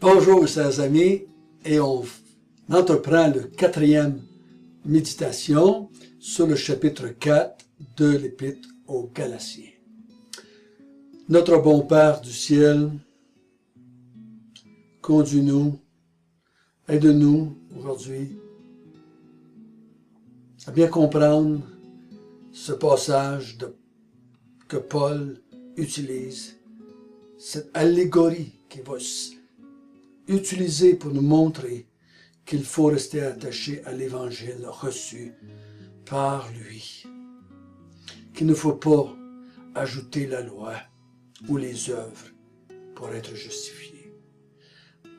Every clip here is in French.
Bonjour chers amis, et on entreprend le 4e méditation sur le chapitre 4 de l'Épître aux Galatiens. Notre bon Père du ciel, conduis-nous, aide-nous aujourd'hui à bien comprendre ce passage que Paul utilise, cette allégorie qui va utiliser pour nous montrer qu'il faut rester attaché à l'évangile reçu par lui, qu'il ne faut pas ajouter la loi ou les œuvres pour être justifiés.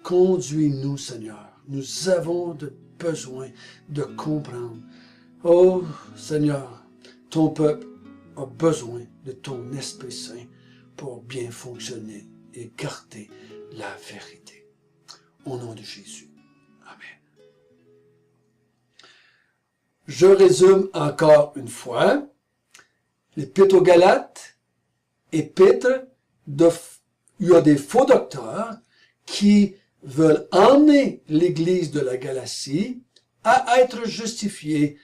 Conduis-nous, Seigneur. Nous avons besoin de comprendre. Oh, Seigneur, ton peuple a besoin de ton Esprit Saint pour bien fonctionner et garder la vérité. Au nom de Jésus. Amen. Je résume encore une fois. L'Épître aux Galates, épître, il y a des faux docteurs qui veulent emmener l'Église de la Galatie à être justifiée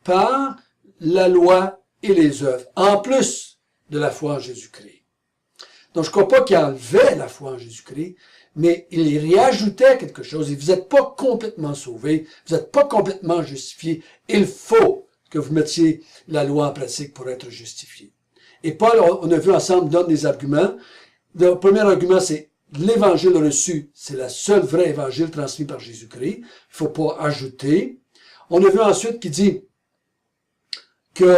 par la loi et les œuvres, en plus de la foi en Jésus-Christ. Donc, je ne crois pas qu'il enlevait la foi en Jésus-Christ, mais il y réajoutait quelque chose. Et vous n'êtes pas complètement sauvés, vous n'êtes pas complètement justifiés. Il faut que vous mettiez la loi en pratique pour être justifié. Et Paul, on a vu ensemble, donne des arguments. Le premier argument, c'est l'évangile reçu, c'est la seule vraie évangile transmis par Jésus-Christ. Il ne faut pas ajouter. On a vu ensuite qu'il dit que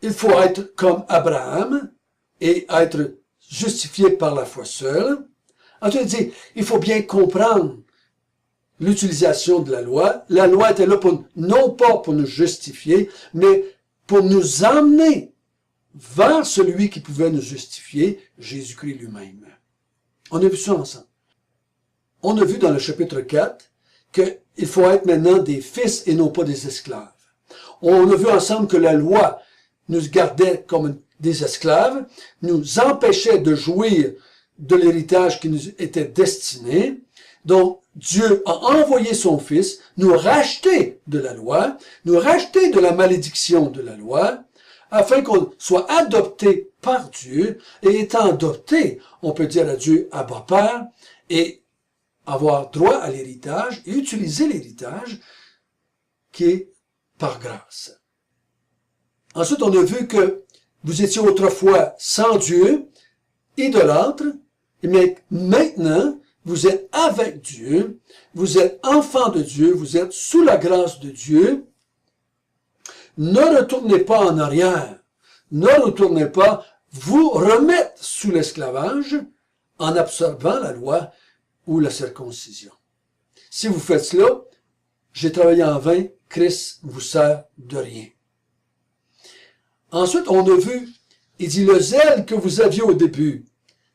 il faut être comme Abraham et être justifié par la foi seule. Ensuite, il dit, il faut bien comprendre l'utilisation de la loi. La loi était là non pas pour nous justifier, mais pour nous emmener vers celui qui pouvait nous justifier, Jésus-Christ lui-même. On a vu ça ensemble. On a vu dans le chapitre 4 qu'il faut être maintenant des fils et non pas des esclaves. On a vu ensemble que la loi nous gardait comme des esclaves, nous empêchait de jouir de l'héritage qui nous était destiné. Donc, Dieu a envoyé son Fils nous racheter de la loi, nous racheter de la malédiction de la loi, afin qu'on soit adopté par Dieu. Et étant adopté, on peut dire à Dieu, Abba Père, et avoir droit à l'héritage, et utiliser l'héritage qui est par grâce. Ensuite, on a vu que vous étiez autrefois sans Dieu, idolâtres, mais maintenant, vous êtes avec Dieu, vous êtes enfants de Dieu, vous êtes sous la grâce de Dieu. Ne retournez pas en arrière, ne retournez pas vous remettre sous l'esclavage en absorbant la loi ou la circoncision. Si vous faites cela, j'ai travaillé en vain, Christ vous sert de rien. Ensuite, on a vu, il dit le zèle que vous aviez au début,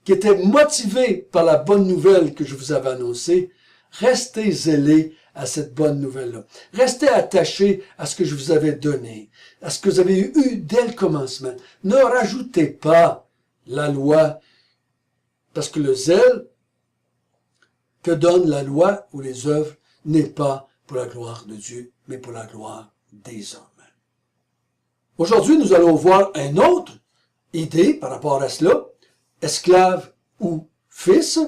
qui était motivé par la bonne nouvelle que je vous avais annoncée, restez zélés à cette bonne nouvelle-là. Restez attachés à ce que je vous avais donné, à ce que vous avez eu dès le commencement. Ne rajoutez pas la loi, parce que le zèle que donne la loi ou les œuvres n'est pas pour la gloire de Dieu, mais pour la gloire des hommes. Aujourd'hui, nous allons voir une autre idée par rapport à cela, esclave ou fils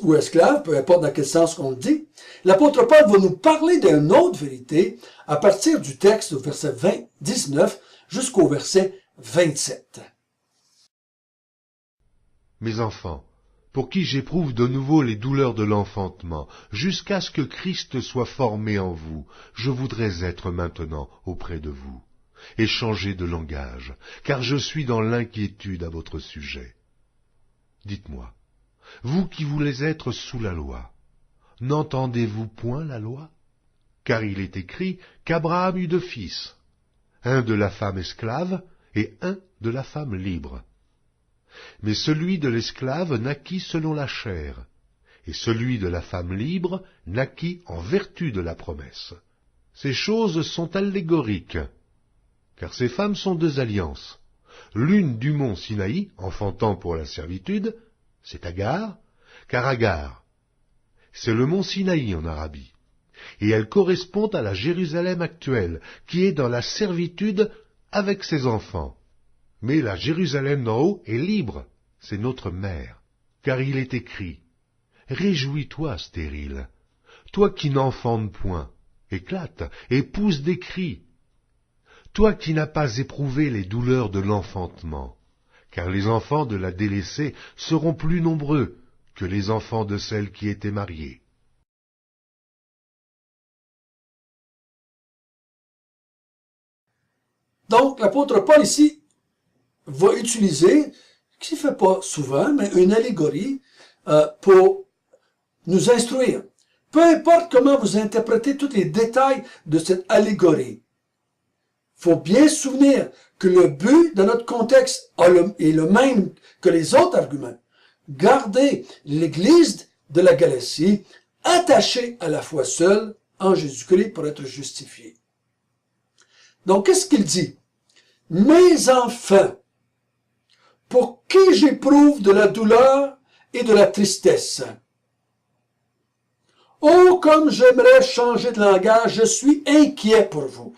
ou esclave, peu importe dans quel sens on le dit. L'apôtre Paul va nous parler d'une autre vérité à partir du texte au verset 19 jusqu'au verset 27. Mes enfants, pour qui j'éprouve de nouveau les douleurs de l'enfantement, jusqu'à ce que Christ soit formé en vous, je voudrais être maintenant auprès de vous, et changer de langage, car je suis dans l'inquiétude à votre sujet. Dites-moi, vous qui voulez être sous la loi, n'entendez-vous point la loi? Car il est écrit qu'Abraham eut deux fils, un de la femme esclave et un de la femme libre. Mais celui de l'esclave naquit selon la chair, et celui de la femme libre naquit en vertu de la promesse. Ces choses sont allégoriques, car ces femmes sont deux alliances. L'une du mont Sinaï, enfantant pour la servitude, c'est Agar, car Agar, c'est le mont Sinaï en Arabie, et elle correspond à la Jérusalem actuelle, qui est dans la servitude avec ses enfants. Mais la Jérusalem d'en haut est libre, c'est notre mère, car il est écrit, « Réjouis-toi, stérile, toi qui n'enfantes point, éclate et pousse des cris, toi qui n'as pas éprouvé les douleurs de l'enfantement, car les enfants de la délaissée seront plus nombreux que les enfants de celle qui était mariée. » Donc, l'apôtre Paul ici va utiliser, ce qu'il ne fait pas souvent, mais une allégorie pour nous instruire. Peu importe comment vous interprétez tous les détails de cette allégorie, il faut bien se souvenir que le but de notre contexte est le même que les autres arguments. Garder l'Église de la Galatie attachée à la foi seule en Jésus-Christ pour être justifiée. Donc, qu'est-ce qu'il dit? « Mes enfants, pour qui j'éprouve de la douleur et de la tristesse. Oh, comme j'aimerais changer de langage, je suis inquiet pour vous.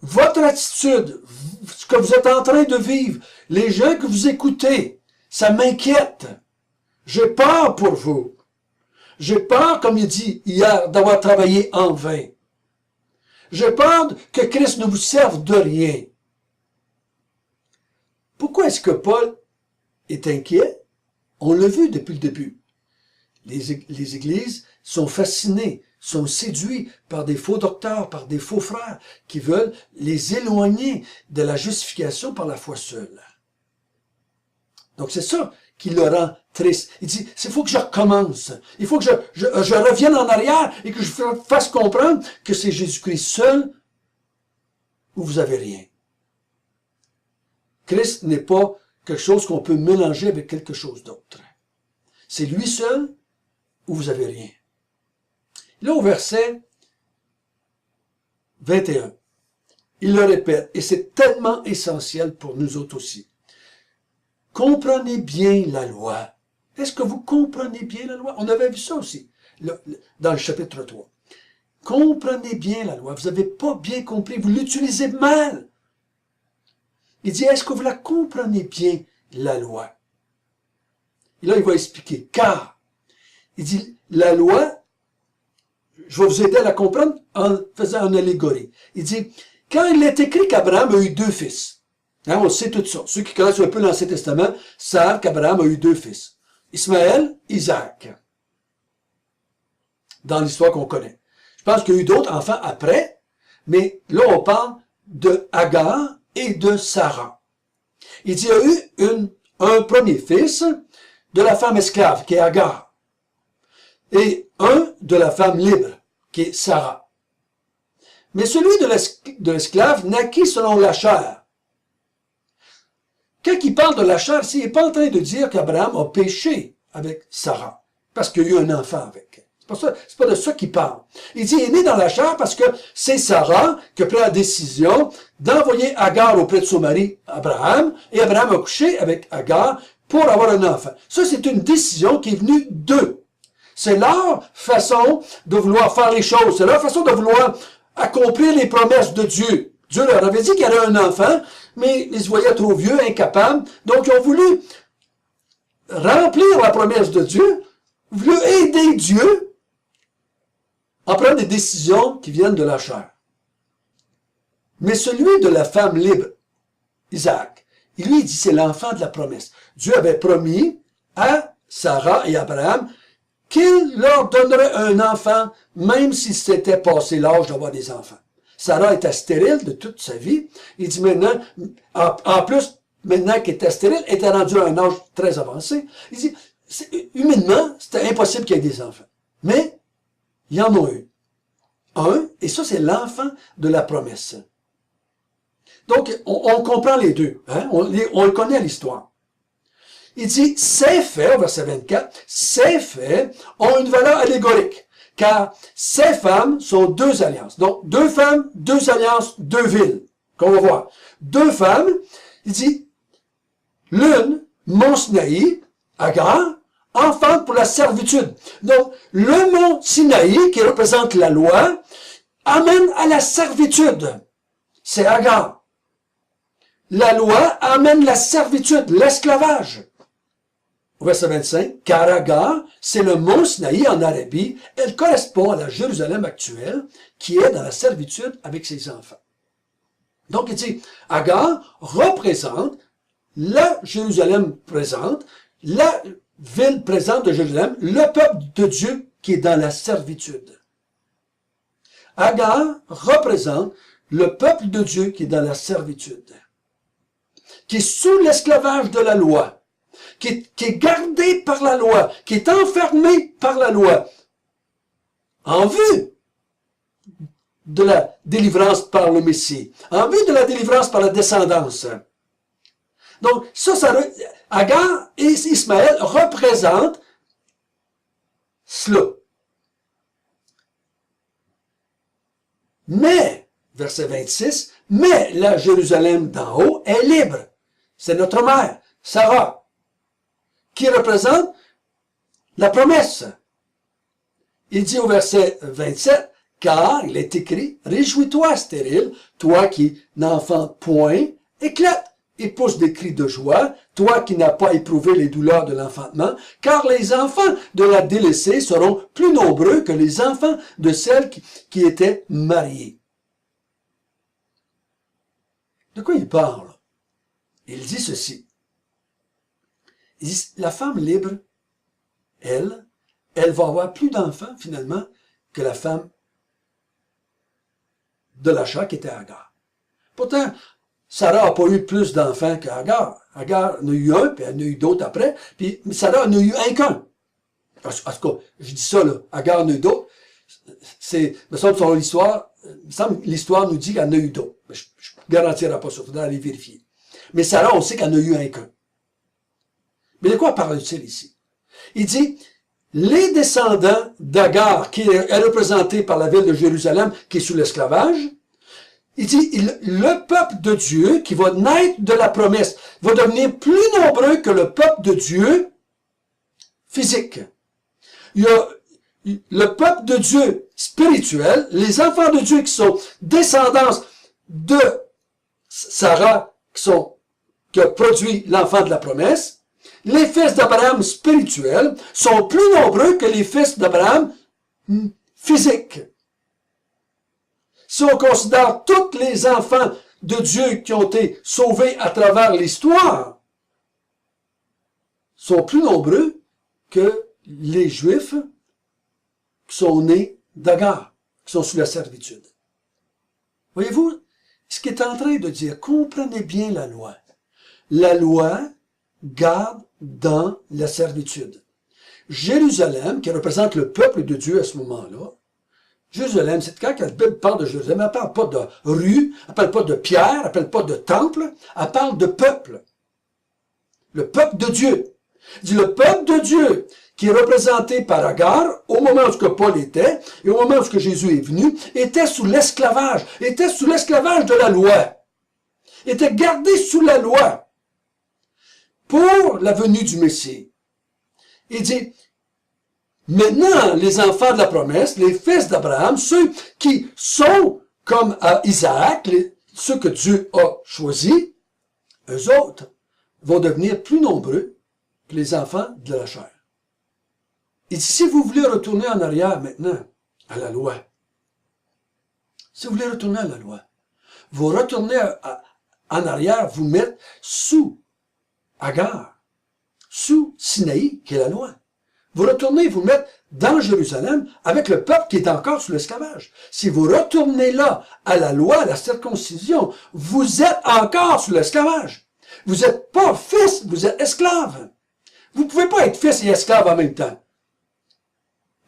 Votre attitude, ce que vous êtes en train de vivre, les gens que vous écoutez, ça m'inquiète. J'ai peur pour vous. J'ai peur, comme il dit hier, d'avoir travaillé en vain. J'ai peur que Christ ne vous serve de rien. » Pourquoi est-ce que Paul est inquiet? On l'a vu depuis le début. Les églises sont fascinées, sont séduites par des faux docteurs, par des faux frères qui veulent les éloigner de la justification par la foi seule. Donc c'est ça qui le rend triste. Il dit, il faut que je recommence. Il faut que je revienne en arrière et que je fasse comprendre que c'est Jésus-Christ seul où vous avez rien. Christ n'est pas quelque chose qu'on peut mélanger avec quelque chose d'autre. C'est lui seul où vous avez rien. Là, au verset 21, il le répète, et c'est tellement essentiel pour nous autres aussi. Comprenez bien la loi. Est-ce que vous comprenez bien la loi? On avait vu ça aussi, dans le chapitre 3. Comprenez bien la loi. Vous n'avez pas bien compris, vous l'utilisez mal. Il dit, est-ce que vous la comprenez bien, la loi? Et là, il va expliquer, car, il dit, la loi, je vais vous aider à la comprendre en faisant une allégorie. Il dit, quand il est écrit qu'Abraham a eu 2 fils, hein, on sait tout ça. Ceux qui connaissent un peu l'Ancien Testament savent qu'Abraham a eu 2 fils. Ismaël, Isaac. Dans l'histoire qu'on connaît. Je pense qu'il y a eu d'autres enfants après, mais là, on parle de Agar et de Sarah. Il dit, il y a eu un premier fils de la femme esclave, qui est Agar, et un de la femme libre, qui est Sarah. Mais celui de l'esclave naquit selon la chair. Quand il parle de la chair, il n'est pas en train de dire qu'Abraham a péché avec Sarah, parce qu'il y a eu un enfant avec. C'est pas de ça qu'il parle. Il dit, il est né dans la chair parce que c'est Sarah qui a pris la décision d'envoyer Agar auprès de son mari Abraham, et Abraham a couché avec Agar pour avoir un enfant. Ça, c'est une décision qui est venue d'eux. C'est leur façon de vouloir faire les choses. C'est leur façon de vouloir accomplir les promesses de Dieu. Dieu leur avait dit qu'il y aurait un enfant, mais ils se voyaient trop vieux, incapables. Donc, ils ont voulu remplir la promesse de Dieu, voulu aider Dieu en prenant des décisions qui viennent de la chair. Mais celui de la femme libre, Isaac, lui, il dit c'est l'enfant de la promesse. Dieu avait promis à Sarah et Abraham qu'il leur donnerait un enfant, même s'il s'était passé l'âge d'avoir des enfants. Sarah était stérile de toute sa vie. Il dit maintenant, en plus, maintenant qu'elle était stérile, elle était rendue à un âge très avancé. Il dit, humainement, c'était impossible qu'il y ait des enfants. Mais, il y en a eu. Un, et ça, c'est l'enfant de la promesse. Donc, on comprend les deux. Hein? On connaît l'histoire. Il dit, ces faits, au verset 24, ces faits ont une valeur allégorique, car ces femmes sont 2 alliances. Donc, 2 femmes, 2 alliances, 2 villes, qu'on va voir. 2 femmes, il dit, l'une, Mont Sinaï, Agar, enfante pour la servitude. Donc, le mont Sinaï, qui représente la loi, amène à la servitude. C'est Agar. La loi amène la servitude, l'esclavage. Au verset 25, car Agar, c'est le mont Sinaï en Arabie, elle correspond à la Jérusalem actuelle, qui est dans la servitude avec ses enfants. Donc, il dit, Agar représente la Jérusalem présente, la ville présente de Jérusalem, le peuple de Dieu qui est dans la servitude. Agar représente le peuple de Dieu qui est dans la servitude, qui est sous l'esclavage de la loi, qui est gardé par la loi, qui est enfermé par la loi, en vue de la délivrance par le Messie, en vue de la délivrance par la descendance. Donc, Agar et Ismaël représentent cela. Mais, verset 26, mais la Jérusalem d'en haut est libre. C'est notre mère, Sarah, qui représente la promesse. Il dit au verset 27, car il est écrit, réjouis-toi, stérile, toi qui n'enfantes point, éclate et pousse des cris de joie, toi qui n'as pas éprouvé les douleurs de l'enfantement, car les enfants de la délaissée seront plus nombreux que les enfants de celles qui étaient mariées. De quoi il parle? Il dit ceci. Il dit, la femme libre, elle va avoir plus d'enfants, finalement, que la femme de l'achat qui était Agar. Pourtant, Sarah n'a pas eu plus d'enfants qu'Agar. Agar en a eu un, puis elle en a eu d'autres après, puis Sarah en a eu un qu'un. En tout cas, je dis ça, là, Agar en a eu d'autres. Me semble, selon l'histoire, l'histoire nous dit qu'elle en a eu d'autres. Je ne garantirai pas ça, il faudra aller vérifier. Mais Sarah, on sait qu'elle en a eu un qu'un. Mais de quoi parle-t-il ici? Il dit, les descendants d'Agar, qui est représenté par la ville de Jérusalem, qui est sous l'esclavage, il dit, le peuple de Dieu, qui va naître de la promesse, va devenir plus nombreux que le peuple de Dieu physique. Il y a le peuple de Dieu spirituel, les enfants de Dieu qui sont descendants de Sarah, qui a produit l'enfant de la promesse. Les fils d'Abraham spirituels sont plus nombreux que les fils d'Abraham physiques. Si on considère tous les enfants de Dieu qui ont été sauvés à travers l'histoire, sont plus nombreux que les Juifs qui sont nés d'Agar, qui sont sous la servitude. Voyez-vous, ce qu'il est en train de dire, comprenez bien la loi. La loi garde dans la servitude. Jérusalem, qui représente le peuple de Dieu à ce moment-là, Jérusalem, c'est quand la Bible parle de Jérusalem, elle ne parle pas de rue, elle ne parle pas de pierre, elle ne parle pas de temple, elle parle de peuple. Le peuple de Dieu. Il dit le peuple de Dieu, qui est représenté par Agar, au moment où Paul était, et au moment où Jésus est venu, était sous l'esclavage de la loi, était gardé sous la loi pour la venue du Messie. Il dit, maintenant, les enfants de la promesse, les fils d'Abraham, ceux qui sont comme à Isaac, ceux que Dieu a choisis, eux autres vont devenir plus nombreux que les enfants de la chair. Il dit, si vous voulez retourner en arrière maintenant à la loi, si vous voulez retourner à la loi, vous retournez en arrière, vous mettre sous Agar, sous Sinaï, qui est la loi. Vous retournez vous mettre dans Jérusalem avec le peuple qui est encore sous l'esclavage. Si vous retournez là, à la loi, à la circoncision, vous êtes encore sous l'esclavage. Vous n'êtes pas fils, vous êtes esclave. Vous ne pouvez pas être fils et esclave en même temps.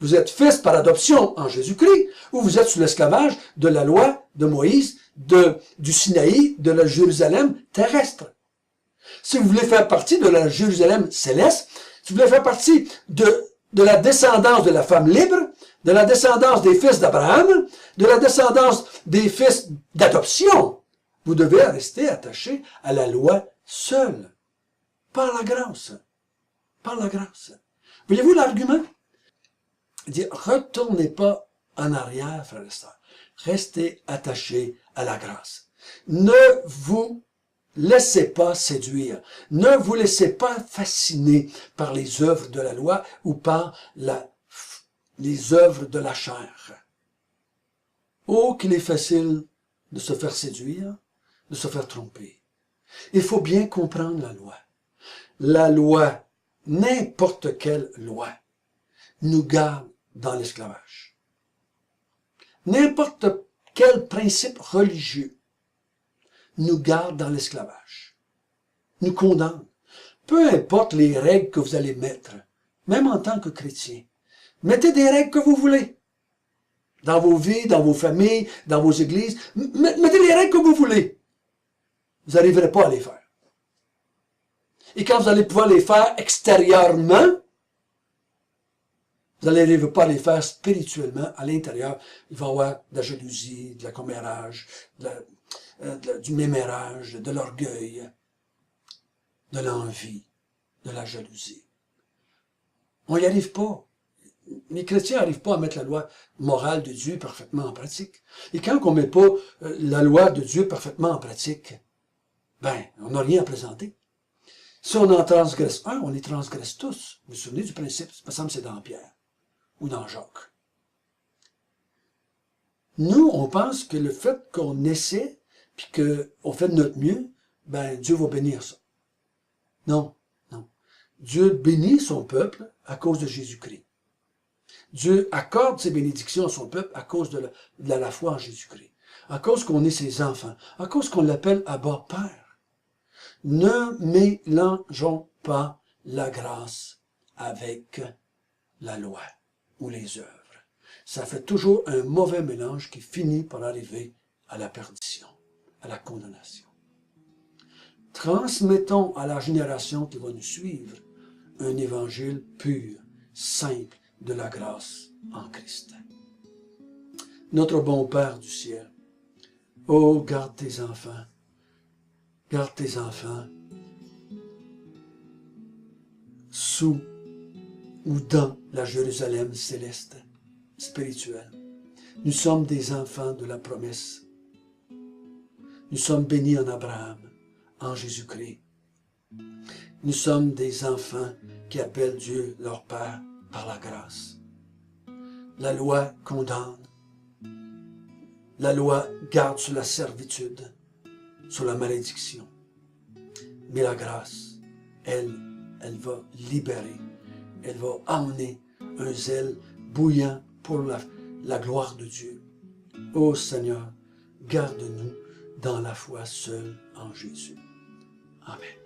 Vous êtes fils par adoption en Jésus-Christ, ou vous êtes sous l'esclavage de la loi de Moïse, du Sinaï, de la Jérusalem terrestre. Si vous voulez faire partie de la Jérusalem céleste, si vous voulez faire partie de la descendance de la femme libre, de la descendance des fils d'Abraham, de la descendance des fils d'adoption, vous devez rester attaché à la loi seule, par la grâce. Par la grâce. Voyez-vous l'argument? Il dit, retournez pas en arrière, frères et sœurs. Restez attachés à la grâce. Ne vous laissez pas séduire. Ne vous laissez pas fasciner par les œuvres de la loi ou par les œuvres de la chair. Oh, qu'il est facile de se faire séduire, de se faire tromper. Il faut bien comprendre la loi. La loi, n'importe quelle loi, nous garde dans l'esclavage. N'importe quel principe religieux nous garde dans l'esclavage, nous condamne. Peu importe les règles que vous allez mettre, même en tant que chrétien, mettez des règles que vous voulez. Dans vos vies, dans vos familles, dans vos églises, mettez les règles que vous voulez. Vous n'arriverez pas à les faire. Et quand vous allez pouvoir les faire extérieurement, vous n'arriverez pas à les faire spirituellement, à l'intérieur. Il va y avoir de la jalousie, de la commérage, du mémérage, de l'orgueil, de l'envie, de la jalousie. On n'y arrive pas. Les chrétiens n'arrivent pas à mettre la loi morale de Dieu parfaitement en pratique. Et quand on ne met pas la loi de Dieu parfaitement en pratique, ben, on n'a rien à présenter. Si on en transgresse un, on les transgresse tous. Vous vous souvenez du principe? Ça me semble que c'est dans Pierre ou dans Jacques. Nous, on pense que le fait qu'on essaie, puis qu'on fait de notre mieux, ben, Dieu va bénir ça. Non, non. Dieu bénit son peuple à cause de Jésus-Christ. Dieu accorde ses bénédictions à son peuple à cause de la foi en Jésus-Christ. À cause qu'on est ses enfants. À cause qu'on l'appelle Abba Père. Ne mélangeons pas la grâce avec la loi ou les œuvres. Ça fait toujours un mauvais mélange qui finit par arriver à la perdition, à la condamnation. Transmettons à la génération qui va nous suivre un évangile pur, simple, de la grâce en Christ. Notre bon Père du ciel, oh, garde tes enfants sous ou dans la Jérusalem céleste, spirituelle. Nous sommes des enfants de la promesse. Nous sommes bénis en Abraham, en Jésus-Christ. Nous sommes des enfants qui appellent Dieu leur Père par la grâce. La loi condamne. La loi garde sur la servitude, sur la malédiction. Mais la grâce, elle va libérer. Elle va amener un zèle bouillant pour la gloire de Dieu. Ô Seigneur, garde-nous dans la foi seule en Jésus. Amen.